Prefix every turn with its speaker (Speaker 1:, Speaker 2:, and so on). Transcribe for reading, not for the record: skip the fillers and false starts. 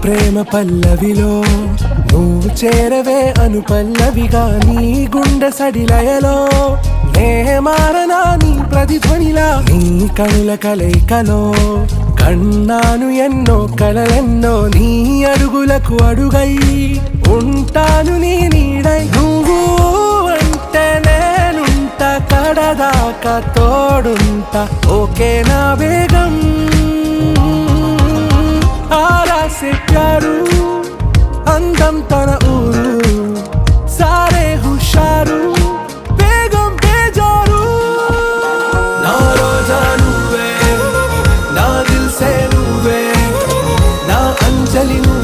Speaker 1: ప్రేమ పల్లవిలో నువ్వు చేరవే అను పల్లవిగా నీ గుండె సడిలయలో నే మారనా నీ ప్రతిధ్వనిలా నీ కనుల కలయికలో కన్నాను ఎన్నో కలలెన్నో నీ అడుగులకు అడుగై ఉంటాను నీ నీడై నువ్వు అంటే నేనుంట కడదాకా తోడుంటా ఓకే నా వేగం आरा से प्यारू अंदम तन ऊरू सारे हुशारू बेगम बेजारू ना रोजा नुवे ना दिल से नुवे ना अंजलि नुवे